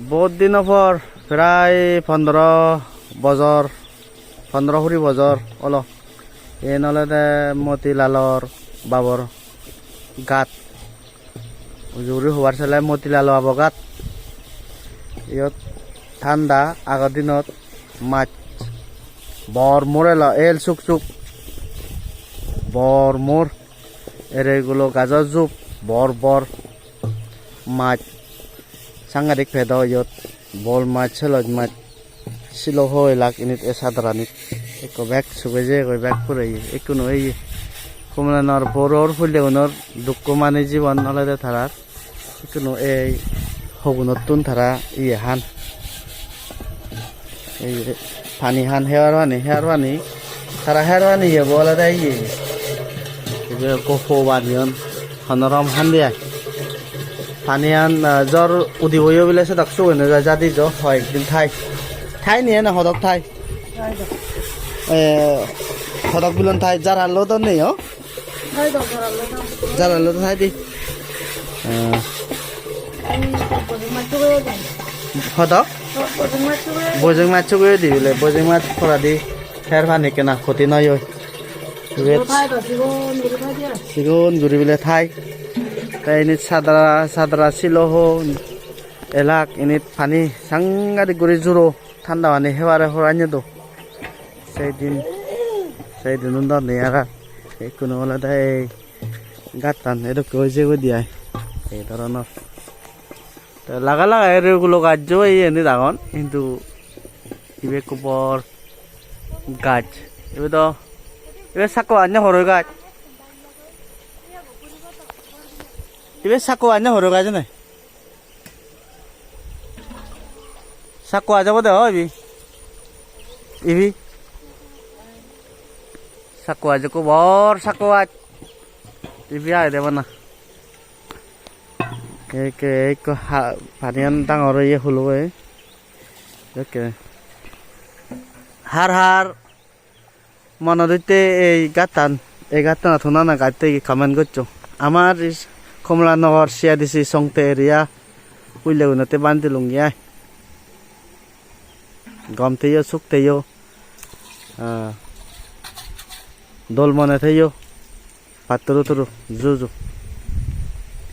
বহুত দিনৰ পৰ প্ৰায় 15-20 বছৰ অলপ এই নলে মতিলালৰ বাবৰ গাত জুৰি হোৱাৰ চালে মতিলাল বাবৰ গাত ইয়াত ঠাণ্ডা আগৰ দিনত মাছ বৰ মৰেলা এল চুক চুক বৰ মোর এরেগুলো গাজর জুপ বৰ মাছ সাংঘাতিক ভেদ ইয়ত বল মাছ সেলজ মাছ ছিল হই লাখ ইনিত এসাদারানিত এক ব্যাগ সুবে যে কই ব্যাগ ফুরাই একটু নই কমলানর বড়র ফুলেগুনর দুঃখ মানে জীবন আলাদা থারার একটু এই হগুনতুন থারা ইয়ে হান এই পানি হান হেয়ারওয়ানি তারা হেয়ারওয়ানি ইয়ে বলাদা ইয়ে কফো বানিয়ন হনরম হান দিয়া পানিয়ান জ্বর উদি হইও বলে সে ডাকছো হইনে যাদি জ হয় একদিন ঠাই নিয়ে না হদক ঠাই হদক বিলন ঠাই জারালো তো নেই জারালো তো ঠাই দি হদক বজং মাছ চুগে দি বলে বজং মাছ ফরা দি ফের পানি কেনা ক্ষতি নয় সিগুন ঘুরি বলে ঠাই তাই ইনিত সাদরা ছিল হো এলাক ইনিত পানি সাংঘাতিক করে জুড়ো ঠান্ডা পানি হেবারে হরাইনে তো সেই দিন নেয়ারা এই কোনো আলাদা এই গাতান এটা কেউ যে দিয়ায় এই ধরনের লাগা এগুলো গাছ এই এনে দাগন কিন্তু ইবে কুপর গাছ এবার তো এবার সাকো আন্য হরো গাছ 이게 사고 왔냐 호러 가잖아. 사고 하자보다 이비 사고 하자고 뭘 사고 왔 이비 아야 되잖아. 이렇게 반연 땅으로 이 흘러에 이렇게 하르하르 মনদিতে এই গাতান থোনা গাতে কামান করছো আমার কমলানগর সিয়াদিসি সংতে এরিয়া উইলে উনাতে বান্ধি লুঙ্গিয়া গমতেও সুকতেও দোল মনে থেও পাতরু তরু জুজু